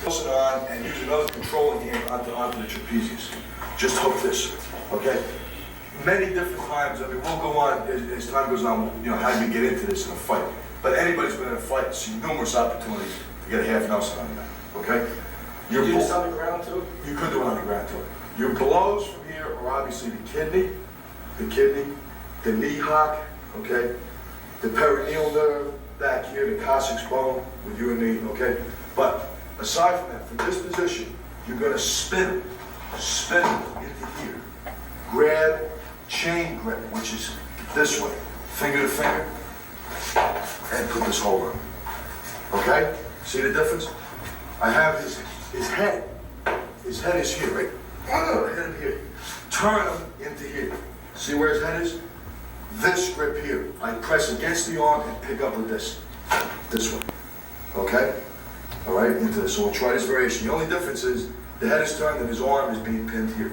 Close it on and use another controlling hand onto the trapezius. Just hook this, okay? Many different times, I mean, we'll go on, as time goes on, you know, how do you get into this in a fight? But anybody's been in a fight, seen numerous opportunities to get a half Nelson on that, okay? You do this on the ground too? You could do it on the ground too. Your blows from here are obviously the kidney, the knee hock, okay? The perineal nerve back here, the coccyx bone with your knee, okay? But aside from that, from this position, you're gonna spin into here. Grab, chain grip, which is this way, finger to finger, and put this hold on. Okay? See the difference? I have his head. His head is here, right? Head here. Turn him into here. See where his head is? This grip here. I press against the arm and pick up with this way. Okay? All right, into this. So we'll try this variation. The only difference is the head is turned and his arm is being pinned here.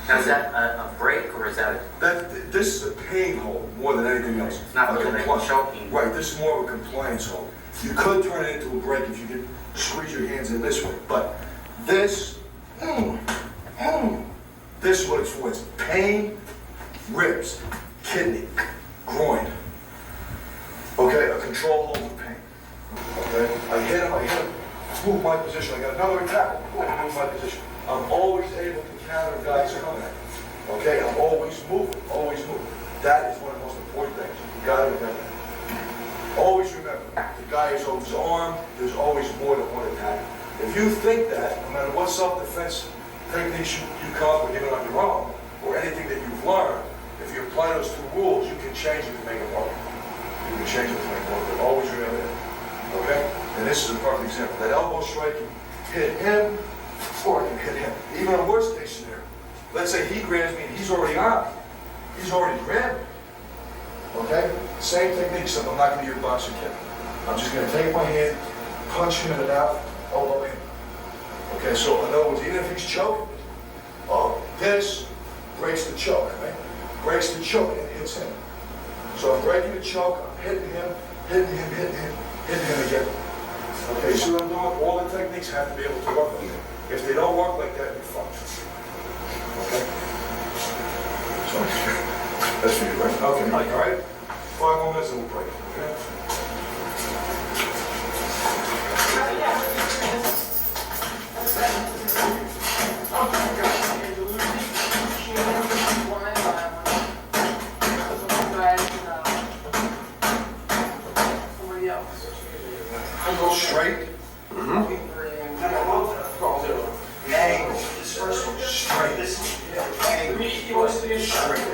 Now, is that a break or is that? This is a pain hold more than anything else. It's not really like choking. Right, this is more of a compliance hold. You could turn it into a break if you could squeeze your hands in this way, but this is what it's for. It's pain, ribs, kidney, groin. Okay, a control hold of pain. Okay, I hit him, move my position. I got another attack, move my position. I'm always able to counter guys coming at me. Okay, I'm always moving, always moving. That is one of the most important things. You gotta remember. Always remember, the guy is over his arm, there's always more than one attack. If you think that, no matter what self-defense techniques you come up with even on your own, or anything that you've learned, if you apply those two rules, you can change it to make it work. You can change it to make it work, but always remember that. Okay? And this is a perfect example. That elbow strike can hit him, or I can hit him. Even in a worst case scenario. Let's say he grabs me and he's already on. He's already grabbed me. Okay? Same technique, except I'm not going to use a boxing kick. I'm just going to take my hand, punch him in the mouth, elbow him. Okay, so in other words, even if he's choking, this breaks the choke, right? Breaks the choke and hits him. So I'm breaking the choke, I'm hitting him again. Okay, see what I'm doing? All the techniques have to be able to work like that. If they don't work like that, you're fucked. Okay? So, that's for you, right? Okay, all right? 5 more minutes and we'll break, okay? Go straight. Angle. Straight. Angle. Straight.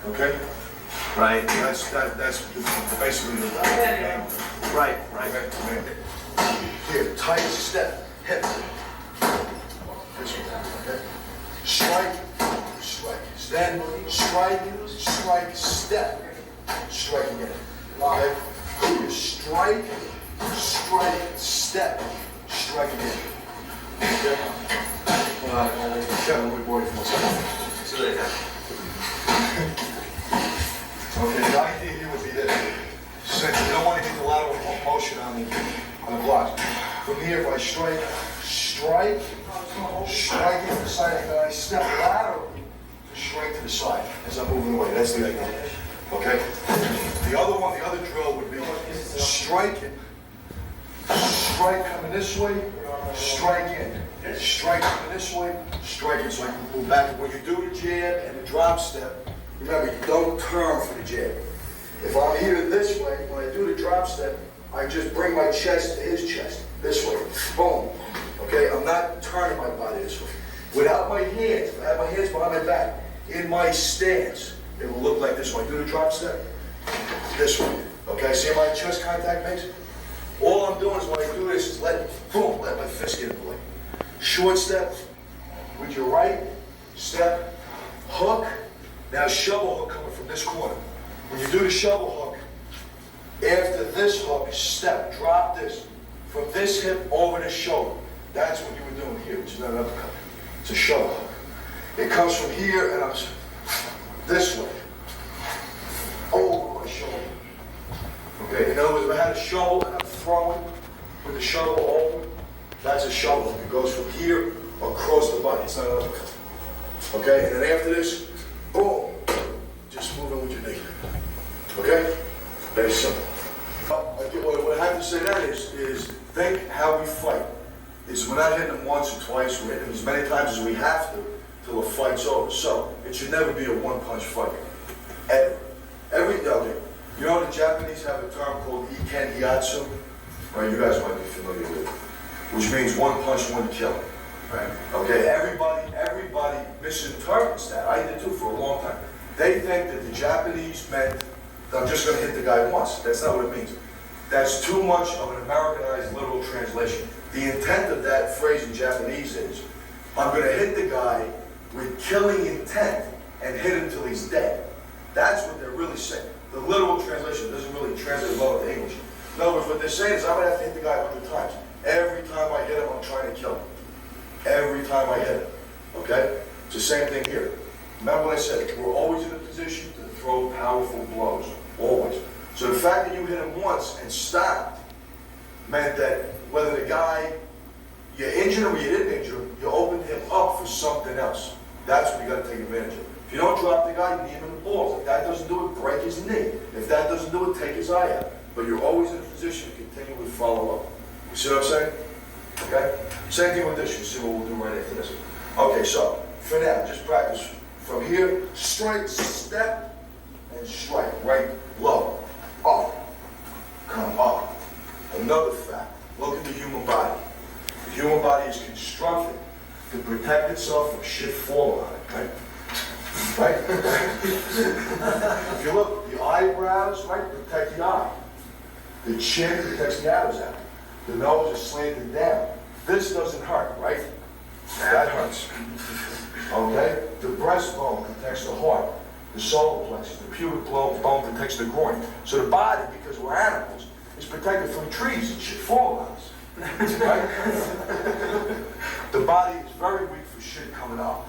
Okay? Right. That's basically the angle. Right. Here, tight step. Hip. This one. Okay? Strike. Then strike, step. Strike again. Okay? Strike, step, strike again. Okay? Kevin, we're bored for a second. See you later. Okay, the idea here would be this. Since you don't want to get the lateral motion on the block. From here, if I strike into the side, and then I step laterally to strike to the side as I'm moving away. That's the idea. Okay? The other drill would be striking. Strike coming this way, strike in. Strike coming this way, strike in so I can move back. When you do the jab and the drop step, remember, you don't turn for the jab. If I'm here this way, when I do the drop step, I just bring my chest to his chest, this way, boom. Okay, I'm not turning my body this way. Without my hands, if I have my hands behind my back, in my stance, it will look like this when I do the drop step, this way. Okay, see how my chest contact makes? All I'm doing is when I do this is let my fist get in the way. Short step with your right, step, hook. Now shovel hook coming from this corner. When you do the shovel hook, after this hook, step, drop this. From this hip over the shoulder. That's what you were doing here, which is not an uppercut. It's a shovel hook. It comes from here and I'm this way. Okay, in other words, if I had a shovel and I'm throwing with the shovel open, that's a shovel. It goes from here across the body. It's not an uppercut. Okay, and then after this, boom, just move in with your knee. Okay? Very simple. What I have to say then is think how we fight. We're not hitting them once or twice, we're hitting them as many times as we have to till the fight's over. So it should never be a one-punch fight. Ever. Okay. You know the Japanese have a term called iken hiatsu? Right, you guys might be familiar with it. Which means one punch, one kill. Right. Okay, everybody misinterprets that. I did too for a long time. They think that the Japanese meant that I'm just going to hit the guy once. That's not what it means. That's too much of an Americanized literal translation. The intent of that phrase in Japanese is, I'm going to hit the guy with killing intent and hit him till he's dead. That's what they're really saying. The literal translation doesn't really translate well into English. In other words, what they're saying is I'm going to have to hit the guy 100 times. Every time I hit him, I'm trying to kill him. Every time I hit him. Okay? It's the same thing here. Remember what I said, we're always in a position to throw powerful blows. Always. So the fact that you hit him once and stopped meant that whether the guy, you injured him or you didn't injure him, you opened him up for something else. That's what you got to take advantage of. If you don't drop the guy, knee him in the balls. If that doesn't do it, break his knee. If that doesn't do it, take his eye out. But you're always in a position to continually follow up. You see what I'm saying? Okay? Same thing with this. You'll see what we'll do right after this. Okay, so for now, just practice from here, strike, step, and strike. Right, low, up, come up. Another fact, look at the human body. The human body is constructed to protect itself from shit falling on it, right? Right? If you look, the eyebrows, right, protect the eye. The chin protects the Adam's apple. The nose is slanted down. This doesn't hurt, right? That hurts. Okay? The breastbone protects the heart. The solar plexus, the pubic bone protects the groin. So the body, because we're animals, is protected from trees and shit falling on us. Right? The body is very weak for shit coming up.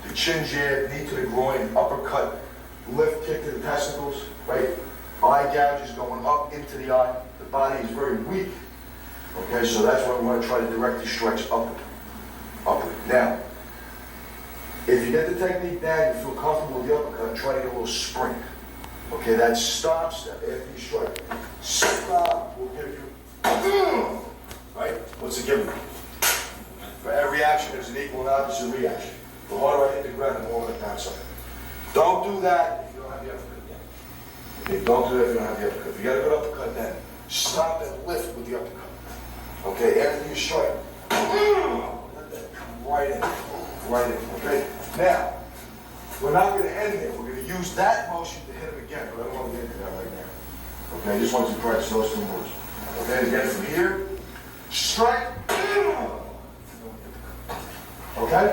The chin jab, knee to the groin, uppercut, lift, kick to the testicles, right? Eye gouges going up into the eye. The body is very weak. Okay, so that's why we want to try to direct these strikes upward. Upward. Now, if you get the technique down, you feel comfortable with the uppercut, try to get a little spring. Okay, that stop step after you strike. Stop will give you, right? What's it giving you? For every action, there's an equal and opposite reaction. The harder I hit the ground, the more I'm going to bounce up. Don't do that if you don't have the uppercut yet. Okay, don't do that if you don't have the uppercut. If you got a good uppercut then, stop and lift with the uppercut. Okay, after you strike, let that come right in. Right in, okay? Now, we're not going to end it. We're going to use that motion to hit him again, but I don't want to get into that right now. Okay, I just want you to practice those two moves. Okay, again from here, strike, okay?